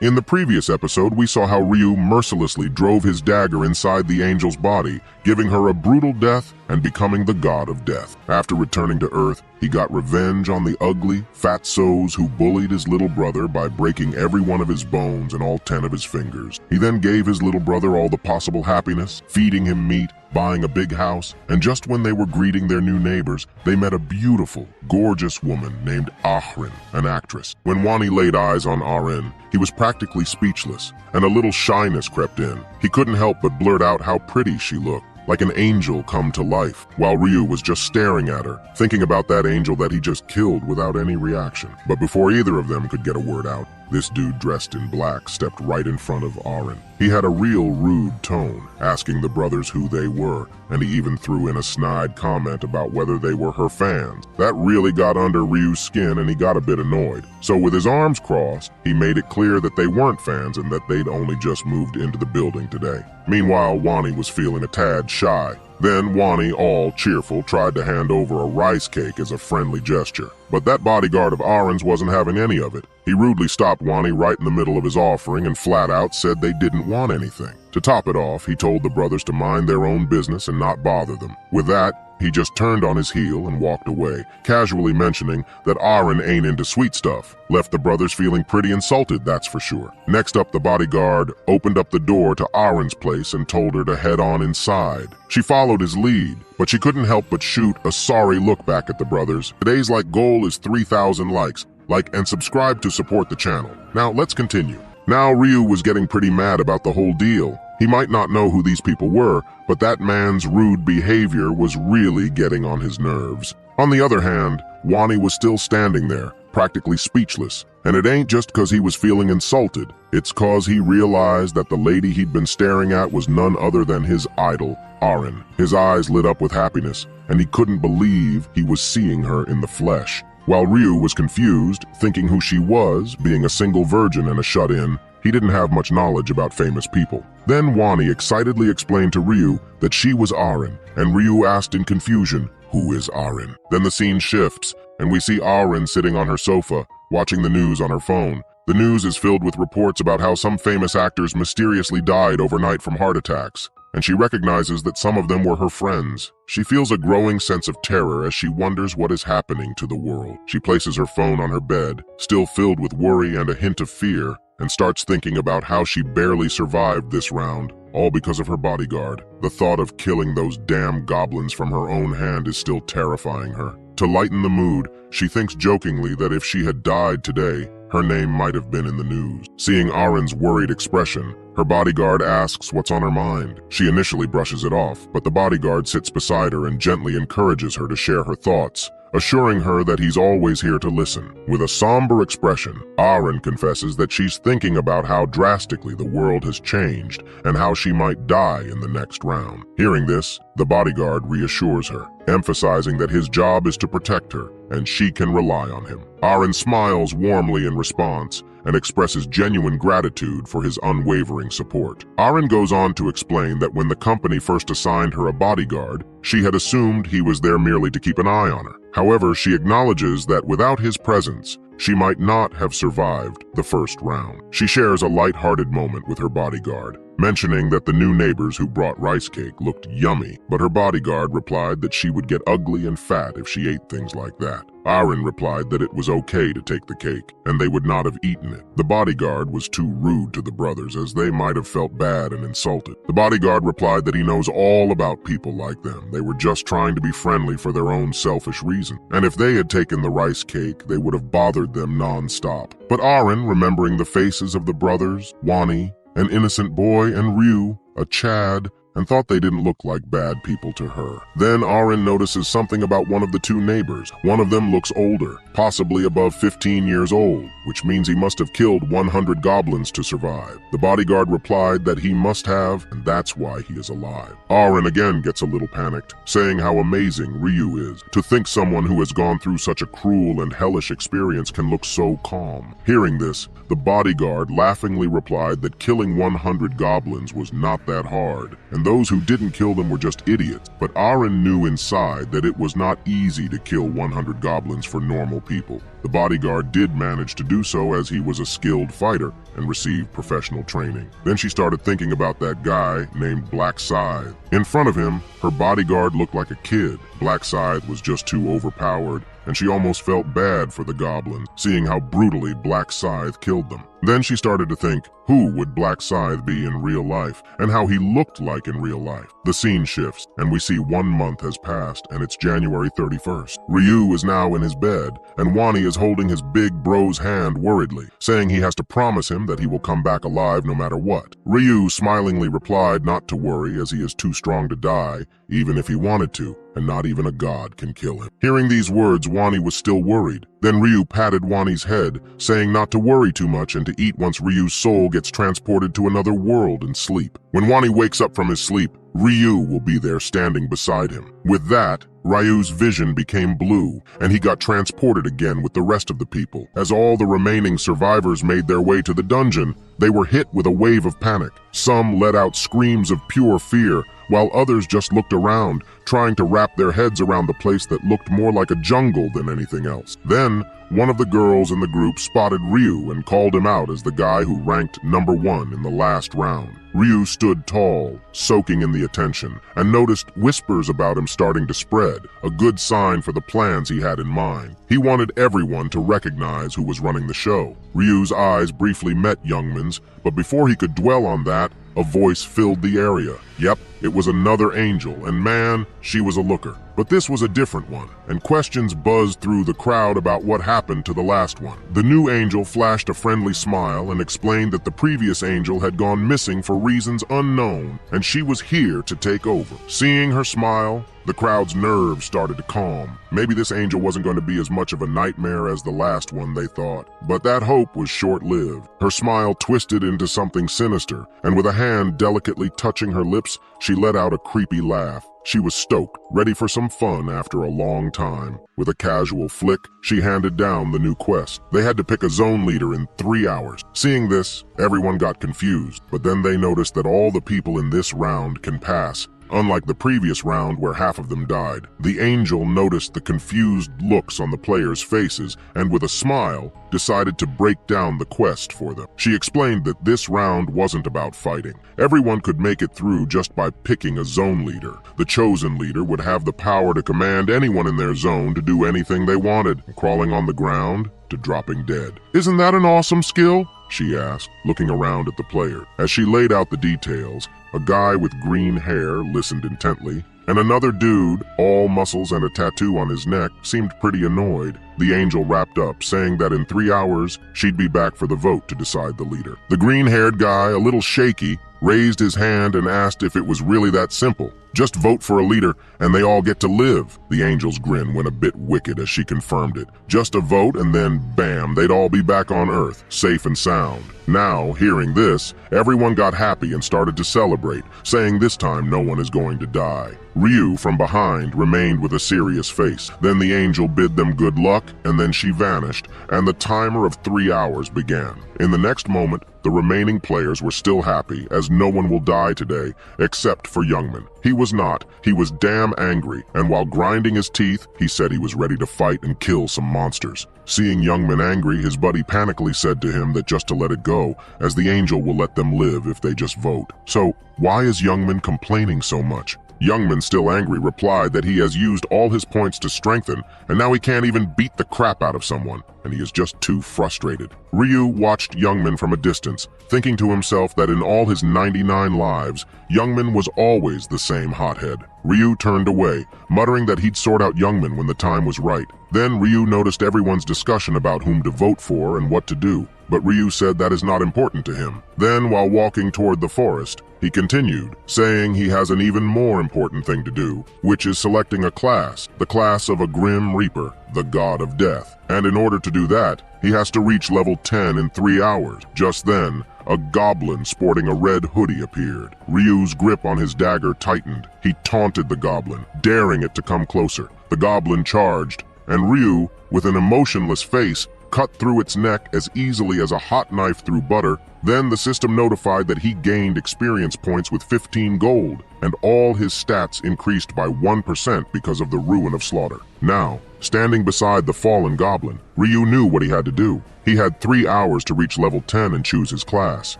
In the previous episode, we saw how Ryu mercilessly drove his dagger inside the angel's body, giving her a brutal death and becoming the god of death. After returning to Earth, he got revenge on the ugly, fatzos who bullied his little brother by breaking every one of his bones and all 10 of his fingers. He then gave his little brother all the possible happiness, feeding him meat, buying a big house, and just when they were greeting their new neighbors, they met a beautiful, gorgeous woman named Ahrin, an actress. When Wani laid eyes on Ahrin, he was practically speechless, and a little shyness crept in. He couldn't help but blurt out how pretty she looked, like an angel come to life, while Ryu was just staring at her, thinking about that angel that he just killed without any reaction. But before either of them could get a word out, this dude dressed in black stepped right in front of Ahrin. He had a real rude tone, asking the brothers who they were, and he even threw in a snide comment about whether they were her fans. That really got under Ryu's skin and he got a bit annoyed. So with his arms crossed, he made it clear that they weren't fans and that they'd only just moved into the building today. Meanwhile, Wani was feeling a tad shy. Then Wani, all cheerful, tried to hand over a rice cake as a friendly gesture. But that bodyguard of Ahrin's wasn't having any of it. He rudely stopped Wani right in the middle of his offering and flat out said they didn't want anything. To top it off, he told the brothers to mind their own business and not bother them. With that, he just turned on his heel and walked away, casually mentioning that Ahrin ain't into sweet stuff. Left the brothers feeling pretty insulted, that's for sure. Next up, the bodyguard opened up the door to Ahrin's place and told her to head on inside. She followed his lead, but she couldn't help but shoot a sorry look back at the brothers. Today's goal is 3,000 likes. Like and subscribe to support the channel. Now let's continue. Now Ryu was getting pretty mad about the whole deal. He might not know who these people were, but that man's rude behavior was really getting on his nerves. On the other hand, Wani was still standing there, practically speechless. And it ain't just cause he was feeling insulted, it's cause he realized that the lady he'd been staring at was none other than his idol, Ahrin. His eyes lit up with happiness, and he couldn't believe he was seeing her in the flesh. While Ryu was confused, thinking who she was, being a single virgin and a shut-in, he didn't have much knowledge about famous people. Then Wani excitedly explained to Ryu that she was Ahrin, and Ryu asked in confusion, "Who is Ahrin?" Then the scene shifts, and we see Ahrin sitting on her sofa, watching the news on her phone. The news is filled with reports about how some famous actors mysteriously died overnight from heart attacks, and she recognizes that some of them were her friends. She feels a growing sense of terror as she wonders what is happening to the world. She places her phone on her bed, still filled with worry and a hint of fear, and starts thinking about how she barely survived this round, all because of her bodyguard. The thought of killing those damn goblins from her own hand is still terrifying her. To lighten the mood, she thinks jokingly that if she had died today, her name might have been in the news. Seeing Ahrin's worried expression, her bodyguard asks what's on her mind. She initially brushes it off, but the bodyguard sits beside her and gently encourages her to share her thoughts, assuring her that he's always here to listen. With a somber expression, Ahrin confesses that she's thinking about how drastically the world has changed and how she might die in the next round. Hearing this, the bodyguard reassures her, emphasizing that his job is to protect her and she can rely on him. Ahrin smiles warmly in response and expresses genuine gratitude for his unwavering support. Ahrin goes on to explain that when the company first assigned her a bodyguard, she had assumed he was there merely to keep an eye on her. However, she acknowledges that without his presence, she might not have survived the first round. She shares a light-hearted moment with her bodyguard, mentioning that the new neighbors who brought rice cake looked yummy, but her bodyguard replied that she would get ugly and fat if she ate things like that. Ahrin replied that it was okay to take the cake, and they would not have eaten it. The bodyguard was too rude to the brothers, as they might have felt bad and insulted. The bodyguard replied that he knows all about people like them. They were just trying to be friendly for their own selfish reason. And if they had taken the rice cake, they would have bothered them non-stop. But Ahrin, remembering the faces of the brothers, Wani, an innocent boy, and Ryu, a Chad, and thought they didn't look like bad people to her. Then Ahrin notices something about one of the two neighbors. One of them looks older, possibly above 15 years old, which means he must have killed 100 goblins to survive. The bodyguard replied that he must have, and that's why he is alive. Ahrin again gets a little panicked, saying how amazing Ryu is. To think someone who has gone through such a cruel and hellish experience can look so calm. Hearing this, the bodyguard laughingly replied that killing 100 goblins was not that hard, and those who didn't kill them were just idiots. But Aaron knew inside that it was not easy to kill 100 goblins for normal people. The bodyguard did manage to do so, as he was a skilled fighter and received professional training. Then she started thinking about that guy named Black Scythe. In front of him, her bodyguard looked like a kid. Black Scythe was just too overpowered, and she almost felt bad for the goblins, seeing how brutally Black Scythe killed them. Then she started to think, who would Black Scythe be in real life, and how he looked like in real life? The scene shifts, and we see 1 month has passed, and it's January 31st. Ryu is now in his bed, and Wani is holding his big bro's hand worriedly, saying he has to promise him that he will come back alive no matter what. Ryu smilingly replied not to worry, as he is too strong to die, even if he wanted to, and not even a god can kill him. Hearing these words, Wani was still worried. Then Ryu patted Wani's head, saying not to worry too much and to eat once Ryu's soul gets transported to another world and sleep. When Wani wakes up from his sleep, Ryu will be there standing beside him. With that, Ryu's vision became blue, and he got transported again with the rest of the people. As all the remaining survivors made their way to the dungeon, they were hit with a wave of panic. Some let out screams of pure fear, while others just looked around, trying to wrap their heads around the place that looked more like a jungle than anything else. Then, one of the girls in the group spotted Ryu and called him out as the guy who ranked #1 in the last round. Ryu stood tall, soaking in the attention, and noticed whispers about him starting to spread, a good sign for the plans he had in mind. He wanted everyone to recognize who was running the show. Ryu's eyes briefly met Youngman's, but before he could dwell on that, a voice filled the area. Yep, it was another angel, and man, she was a looker. But this was a different one, and questions buzzed through the crowd about what happened to the last one. The new angel flashed a friendly smile and explained that the previous angel had gone missing for reasons unknown, and she was here to take over. Seeing her smile, the crowd's nerves started to calm. Maybe this angel wasn't going to be as much of a nightmare as the last one, they thought. But that hope was short-lived. Her smile twisted into something sinister, and with a hand delicately touching her lips, she let out a creepy laugh. She was stoked, ready for some fun after a long time. With a casual flick, she handed down the new quest. They had to pick a zone leader in 3 hours. Seeing this, everyone got confused, but then they noticed that all the people in this round can pass, unlike the previous round where half of them died. The angel noticed the confused looks on the players' faces and with a smile, decided to break down the quest for them. She explained that this round wasn't about fighting. Everyone could make it through just by picking a zone leader. The chosen leader would have the power to command anyone in their zone to do anything they wanted, from crawling on the ground to dropping dead. "Isn't that an awesome skill?" she asked, looking around at the player. As she laid out the details, a guy with green hair listened intently, and another dude, all muscles and a tattoo on his neck, seemed pretty annoyed. The angel wrapped up, saying that in 3 hours, she'd be back for the vote to decide the leader. The green-haired guy, a little shaky, raised his hand and asked if it was really that simple. Just vote for a leader, and they all get to live. The angel's grin went a bit wicked as she confirmed it. Just a vote, and then, bam, they'd all be back on Earth, safe and sound. Now, hearing this, everyone got happy and started to celebrate, saying this time no one is going to die. Ryu, from behind, remained with a serious face. Then the angel bid them good luck, and then she vanished, and the timer of 3 hours began. In the next moment, the remaining players were still happy, as no one will die today, except for Youngman. He was not. He was damn angry, and while grinding his teeth, he said he was ready to fight and kill some monsters. Seeing Youngman angry, his buddy panically said to him that just to let it go, as the angel will let them live if they just vote. So, why is Youngman complaining so much? Youngman, still angry, replied that he has used all his points to strengthen, and now he can't even beat the crap out of someone, and he is just too frustrated. Ryu watched Youngman from a distance, thinking to himself that in all his 99 lives, Youngman was always the same hothead. Ryu turned away, muttering that he'd sort out Youngman when the time was right. Then Ryu noticed everyone's discussion about whom to vote for and what to do, but Ryu said that is not important to him. Then, while walking toward the forest, he continued, saying he has an even more important thing to do, which is selecting a class, the class of a Grim Reaper, the god of death. And in order to do that, he has to reach level 10 in 3 hours. Just then, a goblin sporting a red hoodie appeared. Ryu's grip on his dagger tightened. He taunted the goblin, daring it to come closer. The goblin charged, and Ryu, with an emotionless face, cut through its neck as easily as a hot knife through butter. Then the system notified that he gained experience points with 15 gold, and all his stats increased by 1% because of the ruin of slaughter. Now, standing beside the fallen goblin, Ryu knew what he had to do. He had 3 hours to reach level 10 and choose his class.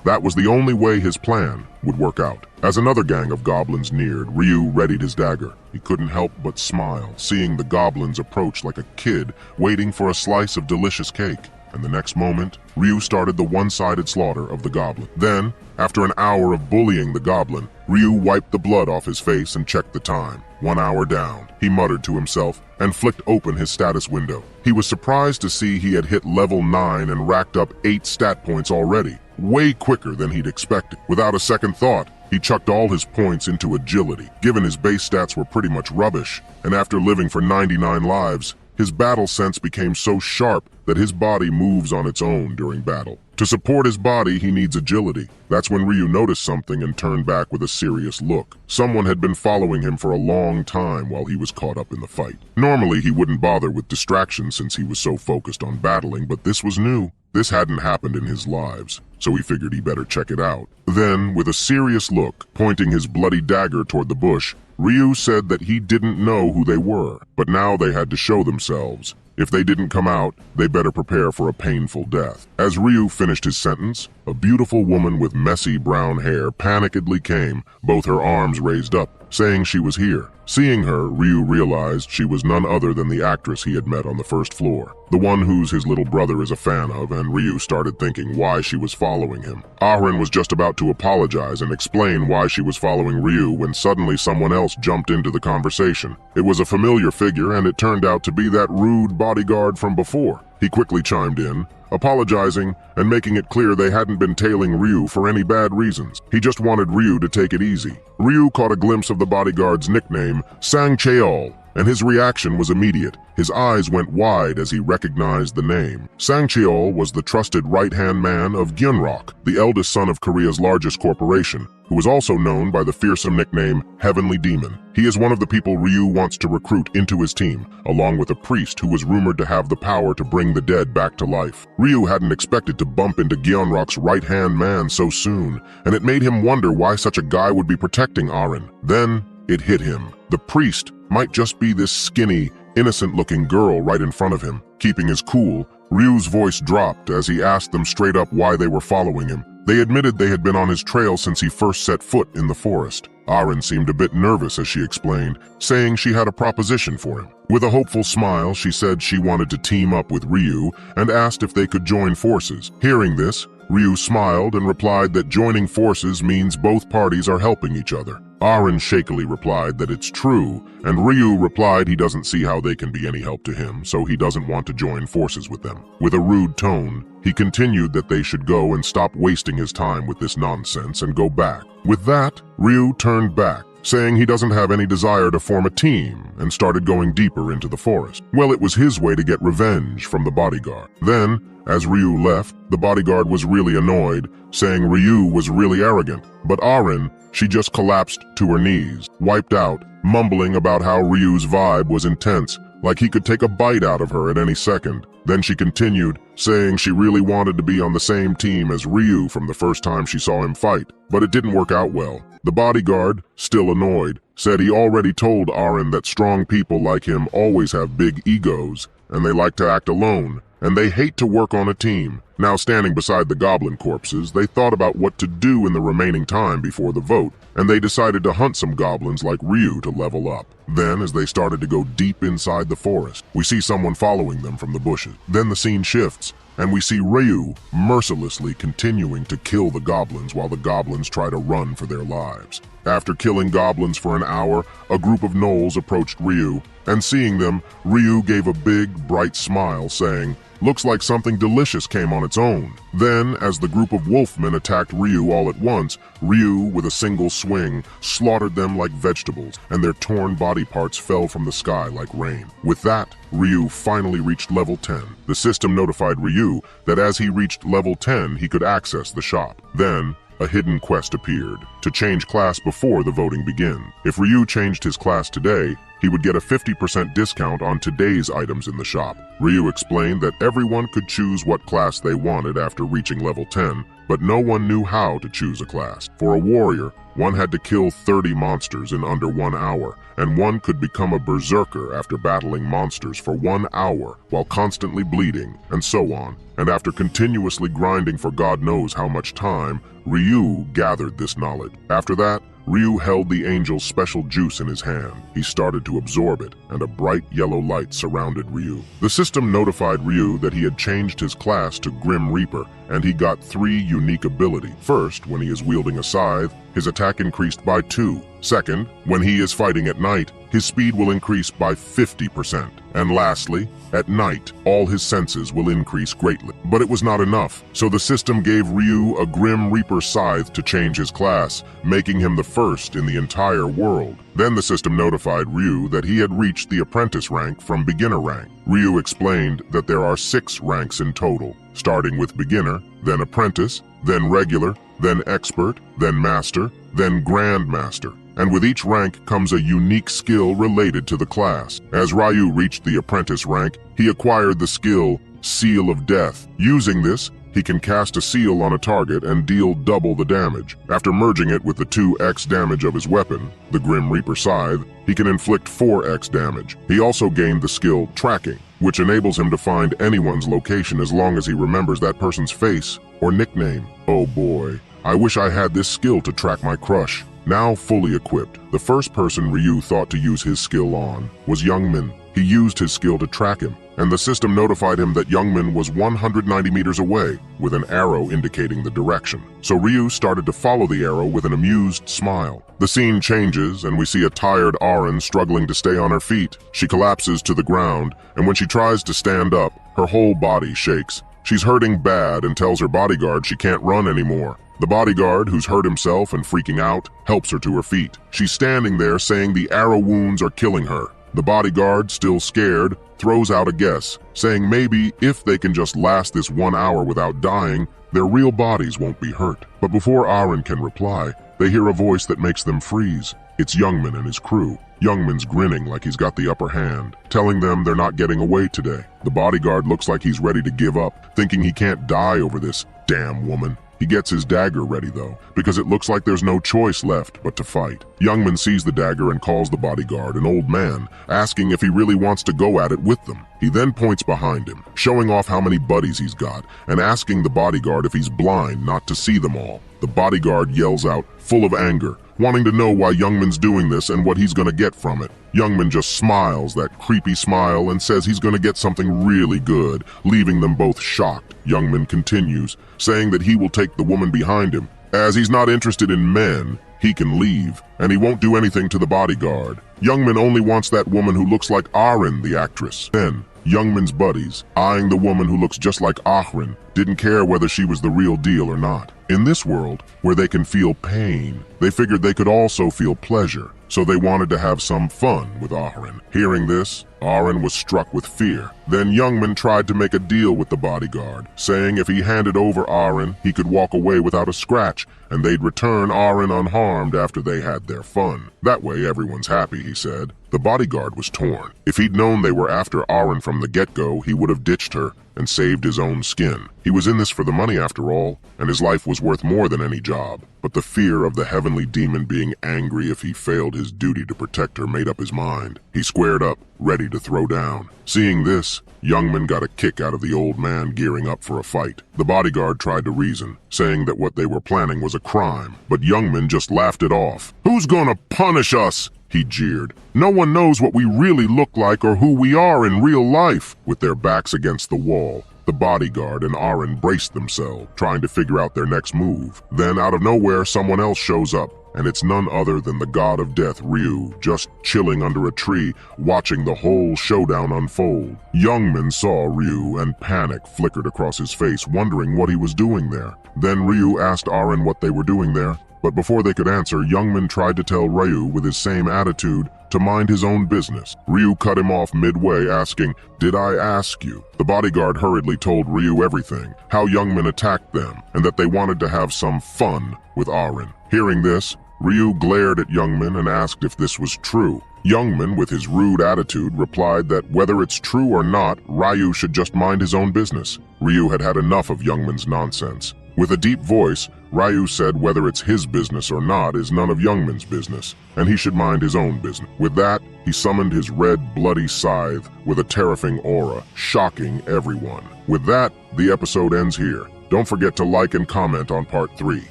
That was the only way his plan would work out. As another gang of goblins neared, Ryu readied his dagger. He couldn't help but smile, seeing the goblins approach like a kid waiting for a slice of delicious cake. And the next moment, Ryu started the one-sided slaughter of the goblin. Then, after an hour of bullying the goblin, Ryu wiped the blood off his face and checked the time. 1 hour down, he muttered to himself and flicked open his status window. He was surprised to see he had hit level 9 and racked up 8 stat points already, way quicker than he'd expected. Without a second thought, he chucked all his points into agility, given his base stats were pretty much rubbish, and after living for 99 lives, his battle sense became so sharp that his body moves on its own during battle. To support his body, he needs agility. That's when Ryu noticed something and turned back with a serious look. Someone had been following him for a long time while he was caught up in the fight. Normally, he wouldn't bother with distractions since he was so focused on battling, but this was new. This hadn't happened in his lives, so he figured he better check it out. Then, with a serious look, pointing his bloody dagger toward the bush, Ryu said that he didn't know who they were, but now they had to show themselves. If they didn't come out, they better prepare for a painful death. As Ryu finished his sentence, a beautiful woman with messy brown hair panikedly came, both her arms raised up, saying she was here. Seeing her, Ryu realized she was none other than the actress he had met on the first floor, the one whose his little brother is a fan of, and Ryu started thinking why she was following him. Arin was just about to apologize and explain why she was following Ryu when suddenly someone else jumped into the conversation. It was a familiar figure, and it turned out to be that rude bodyguard from before. He quickly chimed in, apologizing and making it clear they hadn't been tailing Ryu for any bad reasons. He just wanted Ryu to take it easy. Ryu caught a glimpse of the bodyguard's nickname, Sangcheol, and his reaction was immediate. His eyes went wide as he recognized the name. Sangcheol was the trusted right-hand man of Gyunrok, the eldest son of Korea's largest corporation, who was also known by the fearsome nickname Heavenly Demon. He is one of the people Ryu wants to recruit into his team, along with a priest who was rumored to have the power to bring the dead back to life. Ryu hadn't expected to bump into Gyunrok's right-hand man so soon, and it made him wonder why such a guy would be protecting Arin. Then it hit him. The priest might just be this skinny, innocent-looking girl right in front of him. Keeping his cool, Ryu's voice dropped as he asked them straight up why they were following him. They admitted they had been on his trail since he first set foot in the forest. Arin seemed a bit nervous as she explained, saying she had a proposition for him. With a hopeful smile, she said she wanted to team up with Ryu and asked if they could join forces. Hearing this, Ryu smiled and replied that joining forces means both parties are helping each other. Arin shakily replied that it's true, and Ryu replied he doesn't see how they can be any help to him, so he doesn't want to join forces with them. With a rude tone, he continued that they should go and stop wasting his time with this nonsense and go back. With that, Ryu turned back, saying he doesn't have any desire to form a team, and started going deeper into the forest. Well, it was his way to get revenge from the bodyguard. Then, as Ryu left, the bodyguard was really annoyed, saying Ryu was really arrogant. But Arin, she just collapsed to her knees, wiped out, mumbling about how Ryu's vibe was intense, like he could take a bite out of her at any second. Then she continued, saying she really wanted to be on the same team as Ryu from the first time she saw him fight, but it didn't work out well. The bodyguard, still annoyed, said he already told Arin that strong people like him always have big egos, and they like to act alone, and they hate to work on a team. Now standing beside the goblin corpses, they thought about what to do in the remaining time before the vote, and they decided to hunt some goblins like Ryu to level up. Then, as they started to go deep inside the forest, we see someone following them from the bushes. Then the scene shifts, and we see Ryu mercilessly continuing to kill the goblins while the goblins try to run for their lives. After killing goblins for an hour, a group of gnolls approached Ryu, and seeing them, Ryu gave a big, bright smile, saying, "Looks like something delicious came on its own." Then, as the group of wolfmen attacked Ryu all at once, Ryu, with a single swing, slaughtered them like vegetables, and their torn body parts fell from the sky like rain. With that, Ryu finally reached level 10. The system notified Ryu that as he reached level 10, he could access the shop. Then, a hidden quest appeared, to change class before the voting began. If Ryu changed his class today, he would get a 50% discount on today's items in the shop. Ryu explained that everyone could choose what class they wanted after reaching level 10, but no one knew how to choose a class. For a warrior, one had to kill 30 monsters in under 1 hour, and one could become a berserker after battling monsters for 1 hour while constantly bleeding, and so on. And after continuously grinding for God knows how much time, Ryu gathered this knowledge. After that, Ryu held the angel's special juice in his hand. He started to absorb it, and a bright yellow light surrounded Ryu. The system notified Ryu that he had changed his class to Grim Reaper, and he got 3 unique abilities. First, when he is wielding a scythe, his attack increased by 2. Second, when he is fighting at night, his speed will increase by 50%. And lastly, at night, all his senses will increase greatly. But it was not enough, so the system gave Ryu a Grim Reaper scythe to change his class, making him the first in the entire world. Then the system notified Ryu that he had reached the apprentice rank from beginner rank. Ryu explained that there are 6 ranks in total, starting with beginner, then apprentice, then regular, then expert, then master, then grandmaster. And with each rank comes a unique skill related to the class. As Ryu reached the apprentice rank, he acquired the skill Seal of Death. Using this, he can cast a seal on a target and deal double the damage. After merging it with the 2x damage of his weapon, the Grim Reaper Scythe, he can inflict 4x damage. He also gained the skill Tracking, which enables him to find anyone's location as long as he remembers that person's face or nickname. Oh boy, I wish I had this skill to track my crush. Now fully equipped, the first person Ryu thought to use his skill on was Youngmin. He used his skill to track him, and the system notified him that Youngmin was 190 meters away, with an arrow indicating the direction. So Ryu started to follow the arrow with an amused smile. The scene changes, and we see a tired Arin struggling to stay on her feet. She collapses to the ground, and when she tries to stand up, her whole body shakes. She's hurting bad and tells her bodyguard she can't run anymore. The bodyguard, who's hurt himself and freaking out, helps her to her feet. She's standing there saying the arrow wounds are killing her. The bodyguard, still scared, throws out a guess, saying maybe if they can just last this 1 hour without dying, their real bodies won't be hurt. But before Arin can reply, they hear a voice that makes them freeze. It's Youngmin and his crew. Youngman's grinning like he's got the upper hand, telling them they're not getting away today. The bodyguard looks like he's ready to give up, thinking he can't die over this damn woman. He gets his dagger ready though, because it looks like there's no choice left but to fight. Youngman sees the dagger and calls the bodyguard an old man, asking if he really wants to go at it with them. He then points behind him, showing off how many buddies he's got, and asking the bodyguard if he's blind not to see them all. The bodyguard yells out, full of anger, wanting to know why Youngman's doing this and what he's gonna get from it. Youngman just smiles that creepy smile and says he's gonna get something really good, leaving them both shocked. Youngman continues, saying that he will take the woman behind him. As he's not interested in men, he can leave, and he won't do anything to the bodyguard. Youngman only wants that woman who looks like Arin, the actress. Then, Youngman's buddies, eyeing the woman who looks just like Arin, didn't care whether she was the real deal or not. In this world, where they can feel pain, they figured they could also feel pleasure, so they wanted to have some fun with Arin. Hearing this, Arin was struck with fear. Then Youngman tried to make a deal with the bodyguard, saying if he handed over Arin, he could walk away without a scratch, and they'd return Arin unharmed after they had their fun. That way everyone's happy, he said. The bodyguard was torn. If he'd known they were after Arin from the get-go, he would have ditched her and saved his own skin. He was in this for the money after all, and his life was worth more than any job. But the fear of the heavenly demon being angry if he failed his duty to protect her made up his mind. He squared up, ready to throw down. Seeing this, Youngman got a kick out of the old man gearing up for a fight. The bodyguard tried to reason, saying that what they were planning was a crime, but Youngman just laughed it off. "Who's gonna punish us?" he jeered. "No one knows what we really look like or who we are in real life." With their backs against the wall, the bodyguard and Arin braced themselves, trying to figure out their next move. Then out of nowhere, someone else shows up, and it's none other than the god of death, Ryu, just chilling under a tree, watching the whole showdown unfold. Youngman saw Ryu, and panic flickered across his face, wondering what he was doing there. Then Ryu asked Arin what they were doing there, but before they could answer, Youngman tried to tell Ryu with his same attitude to mind his own business. Ryu cut him off midway, asking, "Did I ask you?" The bodyguard hurriedly told Ryu everything, how Youngman attacked them, and that they wanted to have some fun with Arin. Hearing this, Ryu glared at Youngman and asked if this was true. Youngman, with his rude attitude, replied that whether it's true or not, Ryu should just mind his own business. Ryu had had enough of Youngman's nonsense. With a deep voice, Ryu said whether it's his business or not is none of Youngman's business, and he should mind his own business. With that, he summoned his red, bloody scythe with a terrifying aura, shocking everyone. With that, the episode ends here. Don't forget to like and comment on part 3.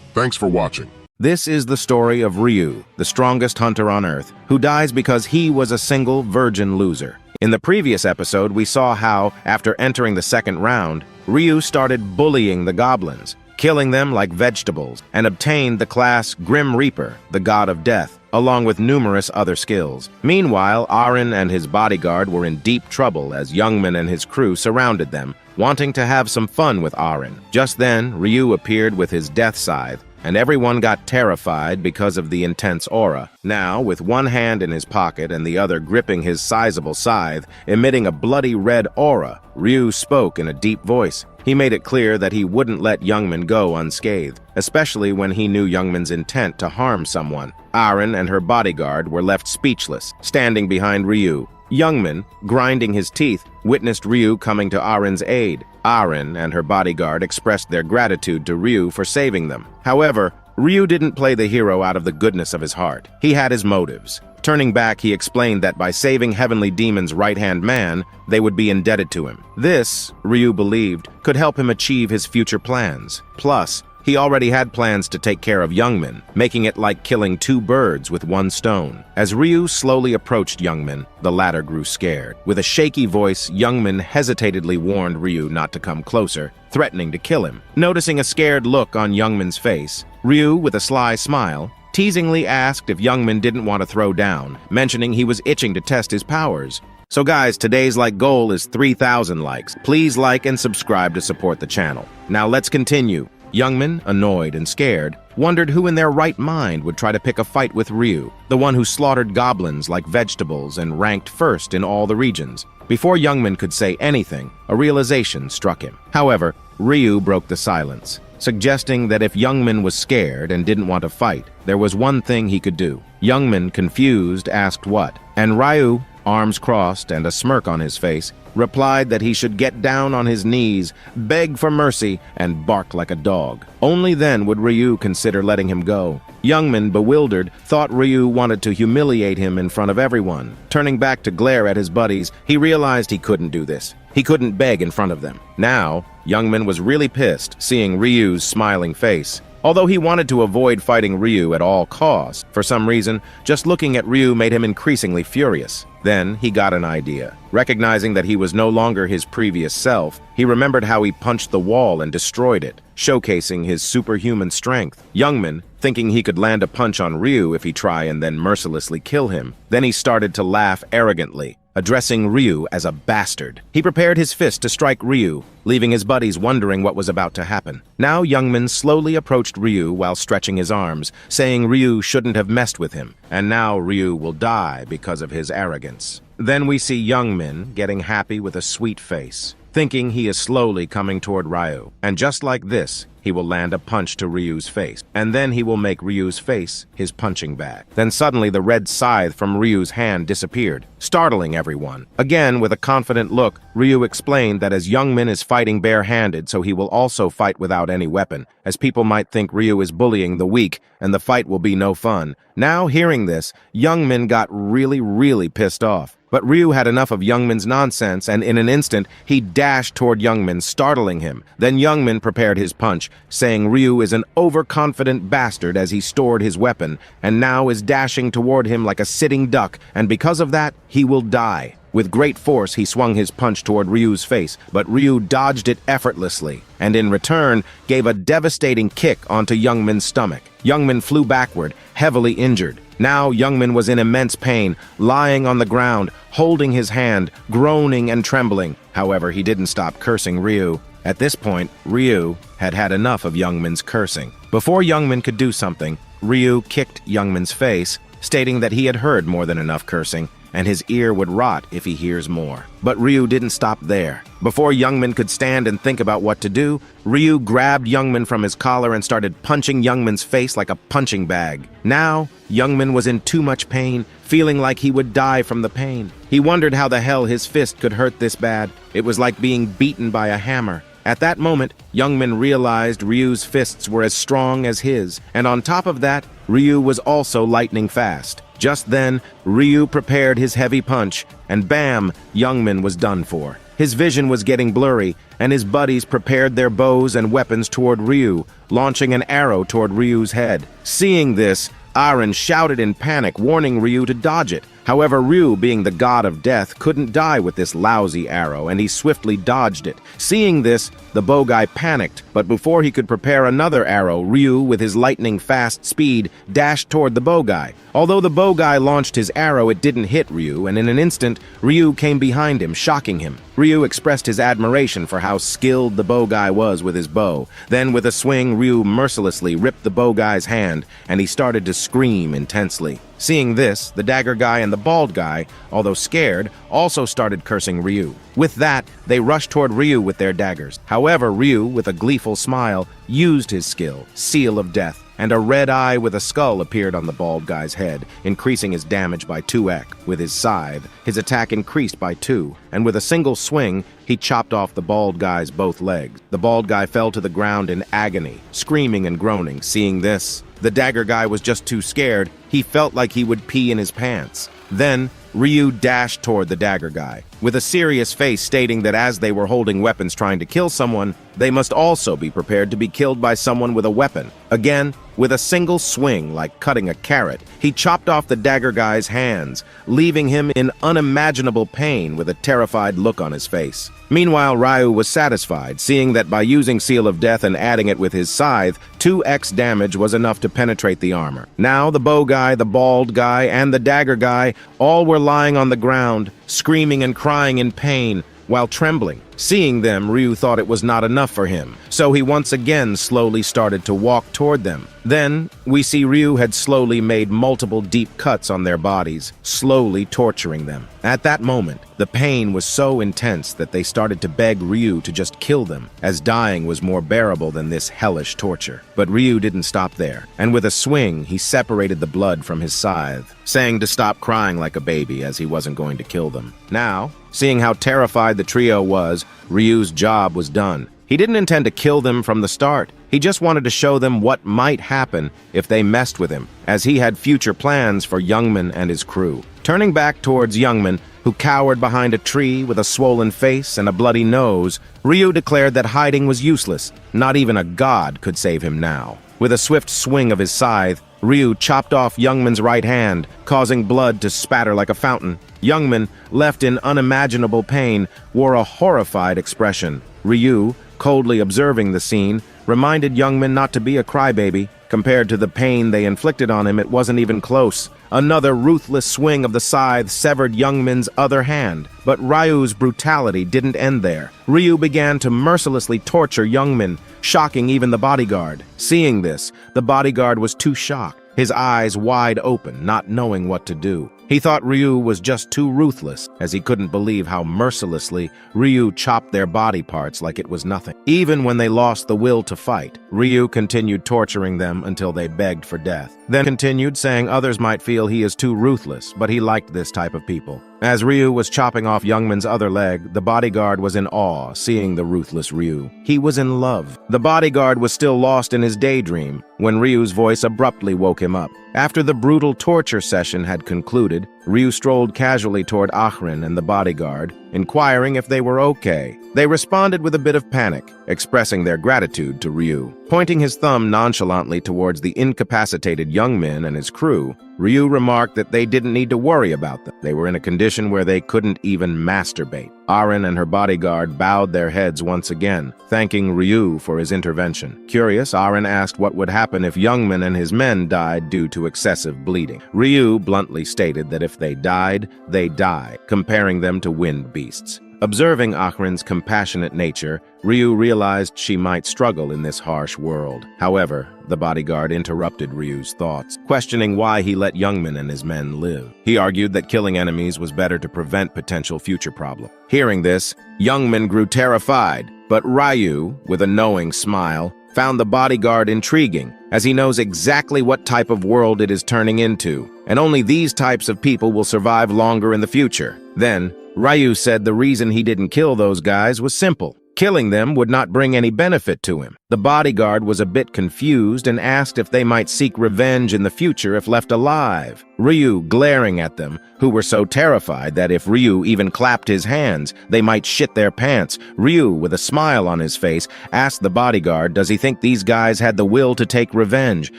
Thanks for watching. This is the story of Ryu, the strongest hunter on Earth, who dies because he was a single virgin loser. In the previous episode, we saw how, after entering the second round, Ryu started bullying the goblins, killing them like vegetables, and obtained the class Grim Reaper, the god of death, along with numerous other skills. Meanwhile, Aaron and his bodyguard were in deep trouble as Youngman and his crew surrounded them, wanting to have some fun with Aaron. Just then, Ryu appeared with his death scythe, and everyone got terrified because of the intense aura. Now, with one hand in his pocket and the other gripping his sizable scythe, emitting a bloody red aura, Ryu spoke in a deep voice. He made it clear that he wouldn't let Youngman go unscathed, especially when he knew Youngman's intent to harm someone. Aaron and her bodyguard were left speechless, standing behind Ryu. Youngman, grinding his teeth, witnessed Ryu coming to Aaron's aid. Aaron and her bodyguard expressed their gratitude to Ryu for saving them. However, Ryu didn't play the hero out of the goodness of his heart. He had his motives. Turning back, he explained that by saving Heavenly Demon's right-hand man, they would be indebted to him. This, Ryu believed, could help him achieve his future plans. Plus, he already had plans to take care of Youngman, making it like killing two birds with one stone. As Ryu slowly approached Youngman, the latter grew scared. With a shaky voice, Youngman hesitantly warned Ryu not to come closer, threatening to kill him. Noticing a scared look on Youngman's face, Ryu, with a sly smile, teasingly asked if Youngman didn't want to throw down, mentioning he was itching to test his powers. So guys, today's goal is 3,000 likes. Please like and subscribe to support the channel. Now let's continue. Youngman, annoyed and scared, wondered who in their right mind would try to pick a fight with Ryu, the one who slaughtered goblins like vegetables and ranked first in all the regions. Before Youngman could say anything, a realization struck him. However, Ryu broke the silence, suggesting that if Youngman was scared and didn't want to fight, there was one thing he could do. Youngman, confused, asked what, and Ryu, arms crossed and a smirk on his face, replied that he should get down on his knees, beg for mercy, and bark like a dog. Only then would Ryu consider letting him go. Youngman, bewildered, thought Ryu wanted to humiliate him in front of everyone. Turning back to glare at his buddies, he realized he couldn't do this. He couldn't beg in front of them. Now, Youngman was really pissed, seeing Ryu's smiling face. Although he wanted to avoid fighting Ryu at all costs, for some reason, just looking at Ryu made him increasingly furious. Then he got an idea. Recognizing that he was no longer his previous self, he remembered how he punched the wall and destroyed it, showcasing his superhuman strength. Youngman, thinking he could land a punch on Ryu if he tried and then mercilessly kill him, then he started to laugh arrogantly, addressing Ryu as a bastard. He prepared his fist to strike Ryu, leaving his buddies wondering what was about to happen. Now Youngman slowly approached Ryu while stretching his arms, saying Ryu shouldn't have messed with him, and now Ryu will die because of his arrogance. Then we see Youngman getting happy with a sweet face, thinking he is slowly coming toward Ryu, and just like this, he will land a punch to Ryu's face, and then he will make Ryu's face his punching bag. Then suddenly the red scythe from Ryu's hand disappeared, startling everyone. Again, with a confident look, Ryu explained that as Youngman is fighting bare-handed, so he will also fight without any weapon, as people might think Ryu is bullying the weak, and the fight will be no fun. Now, hearing this, Youngman got really pissed off. But Ryu had enough of Youngman's nonsense, and in an instant, he dashed toward Youngman, startling him. Then Youngman prepared his punch, saying Ryu is an overconfident bastard as he stored his weapon, and now is dashing toward him like a sitting duck, and because of that, he will die. With great force, he swung his punch toward Ryu's face, but Ryu dodged it effortlessly, and in return, gave a devastating kick onto Youngman's stomach. Youngman flew backward, heavily injured. Now Youngman was in immense pain, lying on the ground, holding his hand, groaning and trembling. However, he didn't stop cursing Ryu. At this point, Ryu had had enough of Youngman's cursing. Before Youngman could do something, Ryu kicked Youngman's face, stating that he had heard more than enough cursing, and his ear would rot if he hears more. But Ryu didn't stop there. Before Youngmin could stand and think about what to do, Ryu grabbed Youngmin from his collar and started punching Youngmin's face like a punching bag. Now, Youngmin was in too much pain, feeling like he would die from the pain. He wondered how the hell his fist could hurt this bad. It was like being beaten by a hammer. At that moment, Youngmin realized Ryu's fists were as strong as his, and on top of that, Ryu was also lightning fast. Just then, Ryu prepared his heavy punch, and bam, Youngmin was done for. His vision was getting blurry, and his buddies prepared their bows and weapons toward Ryu, launching an arrow toward Ryu's head. Seeing this, Aaron shouted in panic, warning Ryu to dodge it. However, Ryu, being the god of death, couldn't die with this lousy arrow, and he swiftly dodged it. Seeing this, the bow guy panicked, but before he could prepare another arrow, Ryu, with his lightning-fast speed, dashed toward the bow guy. Although the bow guy launched his arrow, it didn't hit Ryu, and in an instant, Ryu came behind him, shocking him. Ryu expressed his admiration for how skilled the bow guy was with his bow. Then, with a swing, Ryu mercilessly ripped the bow guy's hand, and he started to scream intensely. Seeing this, the dagger guy and the bald guy, although scared, also started cursing Ryu. With that, they rushed toward Ryu with their daggers. However, Ryu, with a gleeful smile, used his skill, Seal of Death, and a red eye with a skull appeared on the bald guy's head, increasing his damage by 2x. With his scythe, his attack increased by 2, and with a single swing, he chopped off the bald guy's both legs. The bald guy fell to the ground in agony, screaming and groaning. Seeing this, the dagger guy was just too scared. He felt like he would pee in his pants. Then, Ryu dashed toward the dagger guy, with a serious face stating that as they were holding weapons trying to kill someone, they must also be prepared to be killed by someone with a weapon. Again, with a single swing, like cutting a carrot, he chopped off the dagger guy's hands, leaving him in unimaginable pain with a terrified look on his face. Meanwhile, Ryu was satisfied, seeing that by using Seal of Death and adding it with his scythe, 2x damage was enough to penetrate the armor. Now the bow guy, the bald guy, and the dagger guy all were lying on the ground, screaming and crying in pain, while trembling. Seeing them, Ryu thought it was not enough for him, so he once again slowly started to walk toward them. Then, we see Ryu had slowly made multiple deep cuts on their bodies, slowly torturing them. At that moment, the pain was so intense that they started to beg Ryu to just kill them, as dying was more bearable than this hellish torture. But Ryu didn't stop there, and with a swing, he separated the blood from his scythe, saying to stop crying like a baby as he wasn't going to kill them. Now, seeing how terrified the trio was, Ryu's job was done. He didn't intend to kill them from the start. He just wanted to show them what might happen if they messed with him, as he had future plans for Youngmin and his crew. Turning back towards Youngmin, who cowered behind a tree with a swollen face and a bloody nose, Ryu declared that hiding was useless. Not even a god could save him now. With a swift swing of his scythe, Ryu chopped off Youngmin's right hand, causing blood to spatter like a fountain. Youngmin, left in unimaginable pain, wore a horrified expression. Ryu, coldly observing the scene, reminded Youngmin not to be a crybaby. Compared to the pain they inflicted on him, it wasn't even close. Another ruthless swing of the scythe severed Youngmin's other hand. But Ryu's brutality didn't end there. Ryu began to mercilessly torture Youngmin, shocking even the bodyguard. Seeing this, the bodyguard was too shocked, his eyes wide open, not knowing what to do. He thought Ryu was just too ruthless, as he couldn't believe how mercilessly Ryu chopped their body parts like it was nothing. Even when they lost the will to fight, Ryu continued torturing them until they begged for death. Then continued saying others might feel he is too ruthless, but he liked this type of people. As Ryu was chopping off Youngmin's other leg, the bodyguard was in awe, seeing the ruthless Ryu. He was in love. The bodyguard was still lost in his daydream when Ryu's voice abruptly woke him up. After the brutal torture session had concluded, Ryu strolled casually toward Ahrin and the bodyguard, inquiring if they were okay. They responded with a bit of panic, expressing their gratitude to Ryu. Pointing his thumb nonchalantly towards the incapacitated Youngmin and his crew, Ryu remarked that they didn't need to worry about them. They were in a condition where they couldn't even masturbate. Ahrin and her bodyguard bowed their heads once again, thanking Ryu for his intervention. Curious, Ahrin asked what would happen if Youngmin and his men died due to excessive bleeding. Ryu bluntly stated that if they died, they die, comparing them to wind beasts. Observing Ahrin's compassionate nature, Ryu realized she might struggle in this harsh world. However, the bodyguard interrupted Ryu's thoughts, questioning why he let Youngman and his men live. He argued that killing enemies was better to prevent potential future problems. Hearing this, Youngman grew terrified, but Ryu, with a knowing smile, found the bodyguard intriguing, as he knows exactly what type of world it is turning into, and only these types of people will survive longer in the future. Then, Ryu said the reason he didn't kill those guys was simple. Killing them would not bring any benefit to him. The bodyguard was a bit confused and asked if they might seek revenge in the future if left alive. Ryu glaring at them, who were so terrified that if Ryu even clapped his hands, they might shit their pants. Ryu, with a smile on his face, asked the bodyguard does he think these guys had the will to take revenge,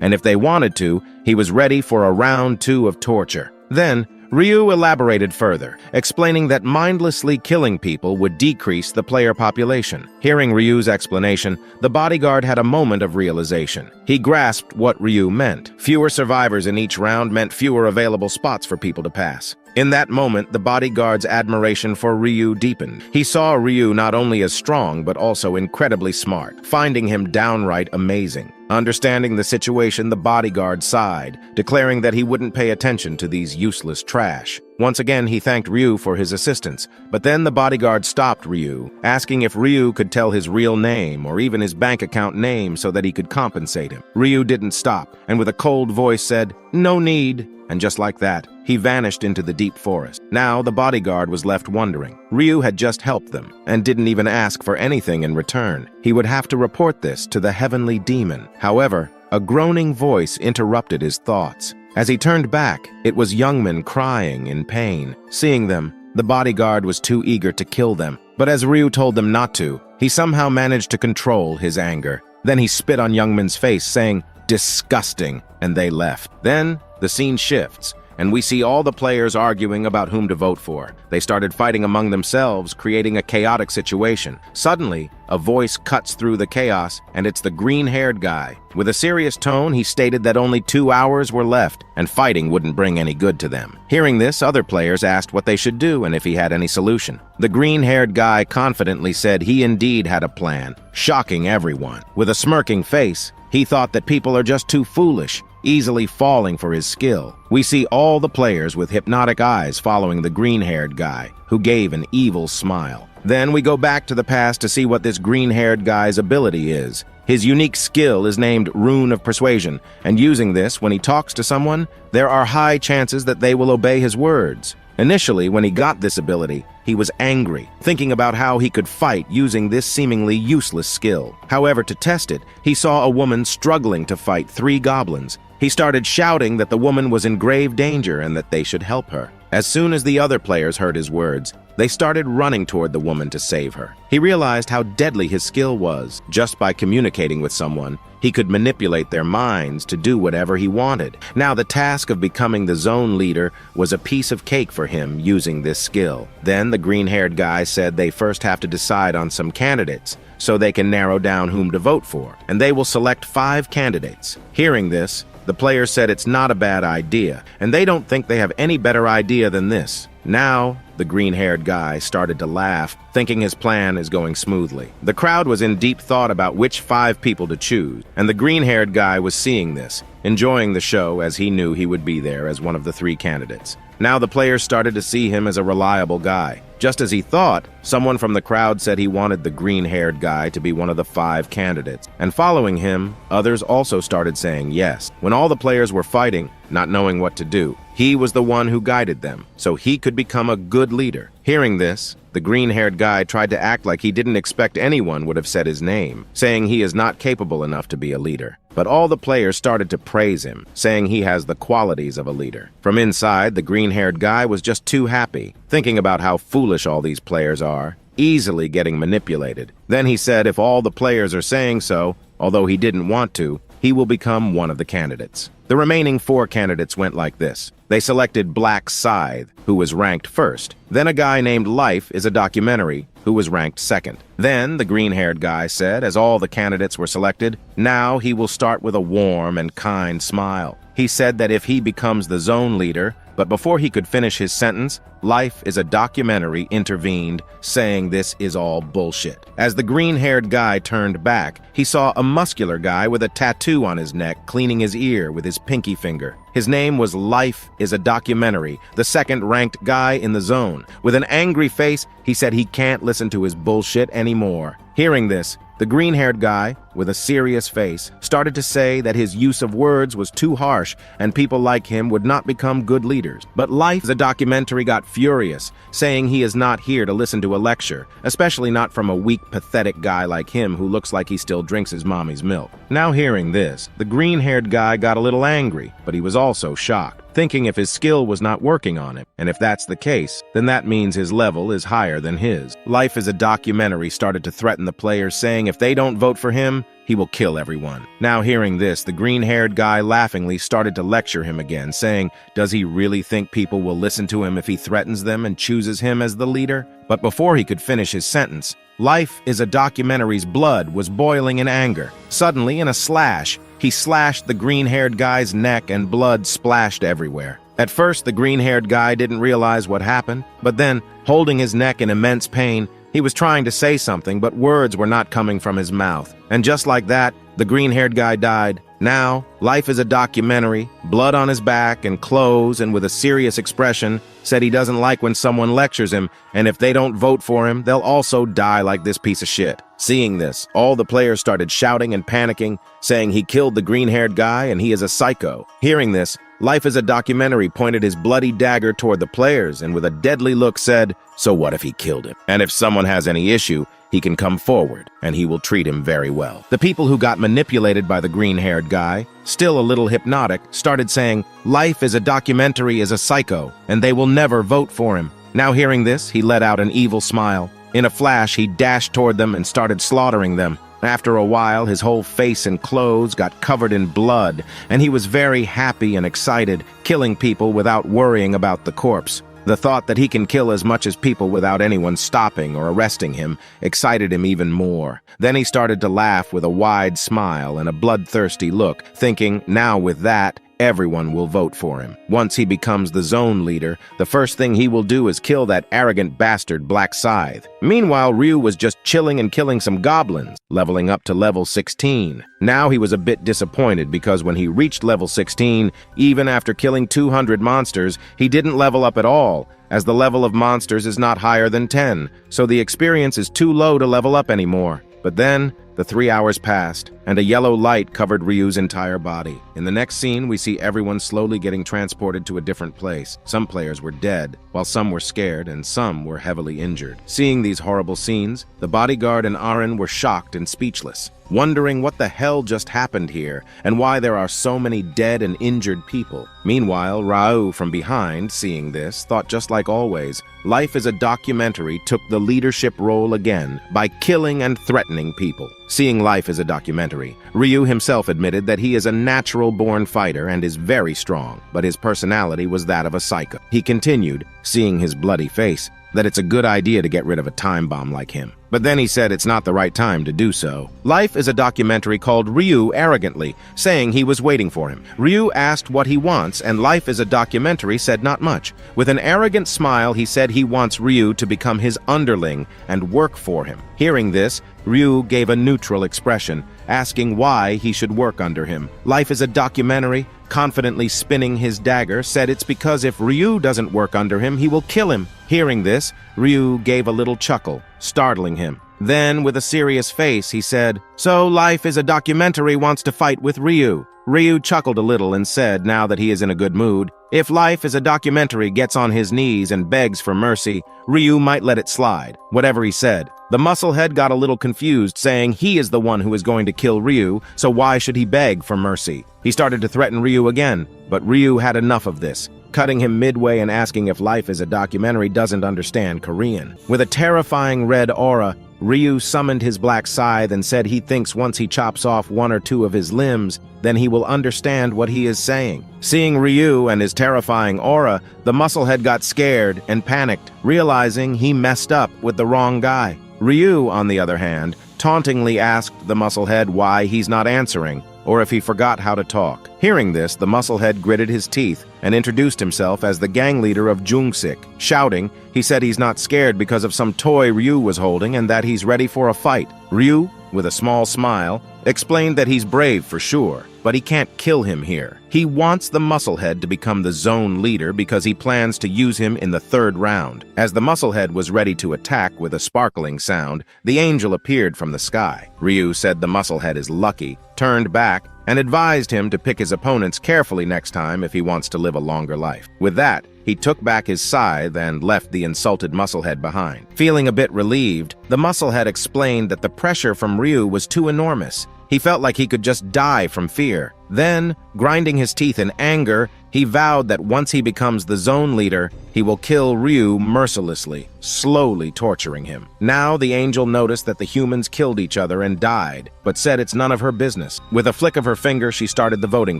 and if they wanted to, he was ready for a round 2 of torture. Then, Ryu elaborated further, explaining that mindlessly killing people would decrease the player population. Hearing Ryu's explanation, the bodyguard had a moment of realization. He grasped what Ryu meant. Fewer survivors in each round meant fewer available spots for people to pass. In that moment, the bodyguard's admiration for Ryu deepened. He saw Ryu not only as strong, but also incredibly smart, finding him downright amazing. Understanding the situation, the bodyguard sighed, declaring that he wouldn't pay attention to these useless trash. Once again, he thanked Ryu for his assistance, but then the bodyguard stopped Ryu, asking if Ryu could tell his real name or even his bank account name so that he could compensate him. Ryu didn't stop, and with a cold voice said, "No need." And just like that, he vanished into the deep forest. Now the bodyguard was left wondering. Ryu had just helped them, and didn't even ask for anything in return. He would have to report this to the heavenly demon. However, a groaning voice interrupted his thoughts. As he turned back, it was Youngman crying in pain. Seeing them, the bodyguard was too eager to kill them, but as Ryu told them not to, he somehow managed to control his anger. Then he spit on Youngman's face, saying, "Disgusting," and they left. Then, the scene shifts, and we see all the players arguing about whom to vote for. They started fighting among themselves, creating a chaotic situation. Suddenly, a voice cuts through the chaos, and it's the green-haired guy. With a serious tone, he stated that only 2 hours were left, and fighting wouldn't bring any good to them. Hearing this, other players asked what they should do and if he had any solution. The green-haired guy confidently said he indeed had a plan, shocking everyone. With a smirking face, he thought that people are just too foolish, easily falling for his skill. We see all the players with hypnotic eyes following the green-haired guy, who gave an evil smile. Then we go back to the past to see what this green-haired guy's ability is. His unique skill is named Rune of Persuasion, and using this, when he talks to someone, there are high chances that they will obey his words. Initially, when he got this ability, he was angry, thinking about how he could fight using this seemingly useless skill. However, to test it, he saw a woman struggling to fight 3 goblins. He started shouting that the woman was in grave danger and that they should help her. As soon as the other players heard his words, they started running toward the woman to save her. He realized how deadly his skill was. Just by communicating with someone, he could manipulate their minds to do whatever he wanted. Now the task of becoming the zone leader was a piece of cake for him using this skill. Then the green-haired guy said they first have to decide on some candidates, so they can narrow down whom to vote for, and they will select 5 candidates. Hearing this, the players said it's not a bad idea, and they don't think they have any better idea than this. Now, the green-haired guy started to laugh, thinking his plan is going smoothly. The crowd was in deep thought about which 5 people to choose, and the green-haired guy was seeing this, enjoying the show as he knew he would be there as one of the 3 candidates. Now the players started to see him as a reliable guy. Just as he thought, someone from the crowd said he wanted the green-haired guy to be one of the 5 candidates. And following him, others also started saying yes. When all the players were fighting, not knowing what to do, he was the one who guided them, so he could become a good leader. Hearing this, the green-haired guy tried to act like he didn't expect anyone would have said his name, saying he is not capable enough to be a leader. But all the players started to praise him, saying he has the qualities of a leader. From inside, the green-haired guy was just too happy, thinking about how foolish all these players are, easily getting manipulated. Then he said if all the players are saying so, although he didn't want to, he will become one of the candidates. The remaining 4 candidates went like this. They selected Black Scythe, who was ranked first. Then a guy named Life is a Documentary, who was ranked second. Then the green-haired guy said, as all the candidates were selected, now he will start with a warm and kind smile. He said that if he becomes the zone leader, but before he could finish his sentence, Life is a Documentary intervened, saying this is all bullshit. As the green-haired guy turned back, he saw a muscular guy with a tattoo on his neck cleaning his ear with his pinky finger. His name was Life is a Documentary, the second-ranked guy in the zone. With an angry face, he said he can't listen to his bullshit anymore. Hearing this, the green-haired guy, with a serious face, started to say that his use of words was too harsh and people like him would not become good leaders. But Life is a Documentary got furious, saying he is not here to listen to a lecture, especially not from a weak, pathetic guy like him who looks like he still drinks his mommy's milk. Now hearing this, the green-haired guy got a little angry, but he was also shocked, thinking if his skill was not working on him, and if that's the case, then that means his level is higher than his. Life is a Documentary started to threaten the players, saying if they don't vote for him, he will kill everyone. Now hearing this, the green-haired guy laughingly started to lecture him again, saying, does he really think people will listen to him if he threatens them and chooses him as the leader? But before he could finish his sentence, Life is a Documentary's blood was boiling in anger. Suddenly, in a slash, he slashed the green-haired guy's neck and blood splashed everywhere. At first, the green-haired guy didn't realize what happened, but then, holding his neck in immense pain, he was trying to say something, but words were not coming from his mouth. And just like that, the green-haired guy died. Now, Life is a Documentary, blood on his back and clothes, and with a serious expression, said he doesn't like when someone lectures him, and if they don't vote for him, they'll also die like this piece of shit. Seeing this, all the players started shouting and panicking, saying he killed the green-haired guy and he is a psycho. Hearing this, Life is a Documentary pointed his bloody dagger toward the players and with a deadly look said, so what if he killed him? And if someone has any issue, he can come forward, and he will treat him very well. The people who got manipulated by the green-haired guy, still a little hypnotic, started saying, Life is a Documentary is a psycho, and they will never vote for him. Now hearing this, he let out an evil smile. In a flash, he dashed toward them and started slaughtering them. After a while, his whole face and clothes got covered in blood, and he was very happy and excited, killing people without worrying about the corpse. The thought that he can kill as much as people without anyone stopping or arresting him excited him even more. Then he started to laugh with a wide smile and a bloodthirsty look, thinking, now with that, everyone will vote for him. Once he becomes the zone leader, the first thing he will do is kill that arrogant bastard Black Scythe. Meanwhile, Ryu was just chilling and killing some goblins, leveling up to level 16. Now he was a bit disappointed because when he reached level 16, even after killing 200 monsters, he didn't level up at all, as the level of monsters is not higher than 10, so the experience is too low to level up anymore. But then, the 3 hours passed, and a yellow light covered Ryu's entire body. In the next scene, we see everyone slowly getting transported to a different place. Some players were dead, while some were scared, and some were heavily injured. Seeing these horrible scenes, the bodyguard and Aren were shocked and speechless, wondering what the hell just happened here, and why there are so many dead and injured people. Meanwhile, Rao from behind, seeing this, thought just like always, Life is a Documentary took the leadership role again by killing and threatening people. Seeing Life as a Documentary, Ryu himself admitted that he is a natural-born fighter and is very strong, but his personality was that of a psycho. He continued, seeing his bloody face, that it's a good idea to get rid of a time bomb like him. But then he said it's not the right time to do so. Life is a Documentary called Ryu arrogantly, saying he was waiting for him. Ryu asked what he wants, and Life is a Documentary said not much. With an arrogant smile, he said he wants Ryu to become his underling and work for him. Hearing this, Ryu gave a neutral expression, asking why he should work under him. Life is a Documentary, confidently spinning his dagger, said it's because if Ryu doesn't work under him, he will kill him. Hearing this, Ryu gave a little chuckle, startling him. Then, with a serious face, he said, so Life is a Documentary wants to fight with Ryu. Ryu chuckled a little and said, now that he is in a good mood, if Life is a Documentary gets on his knees and begs for mercy, Ryu might let it slide. Whatever he said. The musclehead got a little confused, saying he is the one who is going to kill Ryu, so why should he beg for mercy? He started to threaten Ryu again, but Ryu had enough of this, cutting him midway and asking if Life is a Documentary doesn't understand Korean. With a terrifying red aura, Ryu summoned his black scythe and said he thinks once he chops off one or two of his limbs, then he will understand what he is saying. Seeing Ryu and his terrifying aura, the musclehead got scared and panicked, realizing he messed up with the wrong guy. Ryu, on the other hand, tauntingly asked the musclehead why he's not answering, or if he forgot how to talk. Hearing this, the musclehead gritted his teeth and introduced himself as the gang leader of Jungsik. Shouting, he said he's not scared because of some toy Ryu was holding and that he's ready for a fight. Ryu, with a small smile, explained that he's brave for sure, but he can't kill him here. He wants the musclehead to become the zone leader because he plans to use him in the third round. As the musclehead was ready to attack with a sparkling sound, the angel appeared from the sky. Ryu said the musclehead is lucky, turned back, and advised him to pick his opponents carefully next time if he wants to live a longer life. With that, he took back his scythe and left the insulted musclehead behind. Feeling a bit relieved, the musclehead explained that the pressure from Ryu was too enormous. He felt like he could just die from fear. Then, grinding his teeth in anger, he vowed that once he becomes the zone leader, he will kill Ryu mercilessly, slowly torturing him. Now the angel noticed that the humans killed each other and died, but said it's none of her business. With a flick of her finger, she started the voting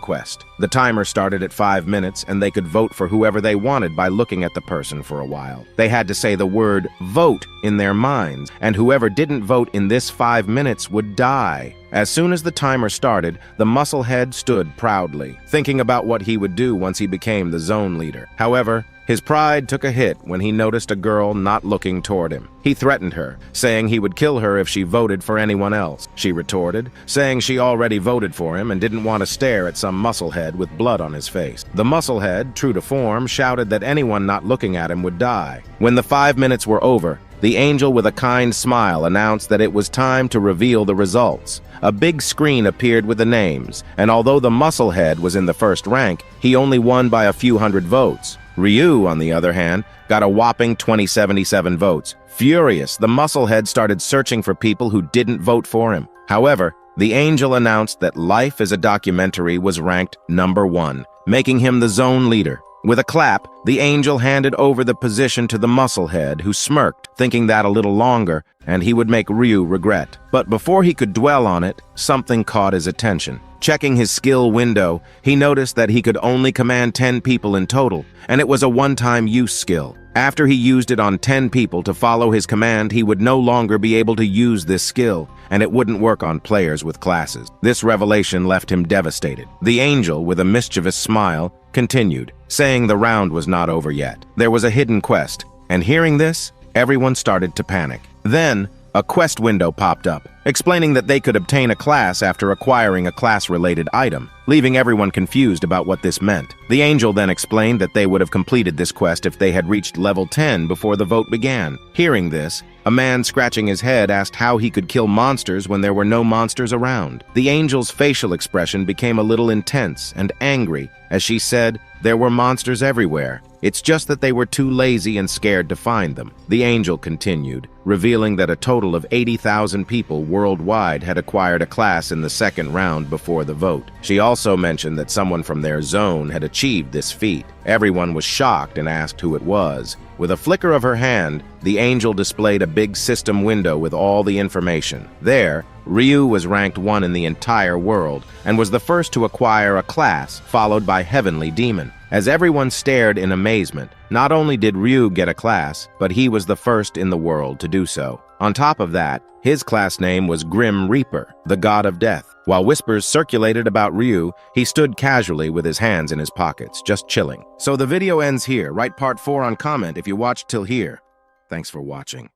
quest. The timer started at 5 minutes, and they could vote for whoever they wanted by looking at the person for a while. They had to say the word vote in their minds, and whoever didn't vote in this 5 minutes would die. As soon as the timer started, the musclehead stood proudly, thinking about what he would do once he became the zone leader. However, his pride took a hit when he noticed a girl not looking toward him. He threatened her, saying he would kill her if she voted for anyone else. She retorted, saying she already voted for him and didn't want to stare at some musclehead with blood on his face. The musclehead, true to form, shouted that anyone not looking at him would die. When the 5 minutes were over, the angel with a kind smile announced that it was time to reveal the results. A big screen appeared with the names, and although the musclehead was in the first rank, he only won by a few hundred votes. Ryu, on the other hand, got a whopping 2077 votes. Furious, the musclehead started searching for people who didn't vote for him. However, the angel announced that Life as a Documentary was ranked #1, making him the zone leader. With a clap, the angel handed over the position to the musclehead, who smirked, thinking that a little longer, and he would make Ryu regret. But before he could dwell on it, something caught his attention. Checking his skill window, he noticed that he could only command 10 people in total, and it was a one-time use skill. After he used it on 10 people to follow his command, he would no longer be able to use this skill, and it wouldn't work on players with classes. This revelation left him devastated. The angel, with a mischievous smile, continued, saying the round was not over yet. There was a hidden quest, and hearing this, everyone started to panic. Then, a quest window popped up, explaining that they could obtain a class after acquiring a class-related item, leaving everyone confused about what this meant. The angel then explained that they would have completed this quest if they had reached level 10 before the vote began. Hearing this, a man scratching his head asked how he could kill monsters when there were no monsters around. The angel's facial expression became a little intense and angry as she said, "There were monsters everywhere. It's just that they were too lazy and scared to find them." The angel continued, revealing that a total of 80,000 people worldwide had acquired a class in the second round before the vote. She also mentioned that someone from their zone had achieved this feat. Everyone was shocked and asked who it was. With a flicker of her hand, the angel displayed a big system window with all the information. There, Ryu was ranked 1 in the entire world and was the first to acquire a class, followed by Heavenly Demon. As everyone stared in amazement, not only did Ryu get a class, but he was the first in the world to do so. On top of that, his class name was Grim Reaper, the god of death. While whispers circulated about Ryu, he stood casually with his hands in his pockets, just chilling. So the video ends here. Write part 4 on comment if you watched till here. Thanks for watching.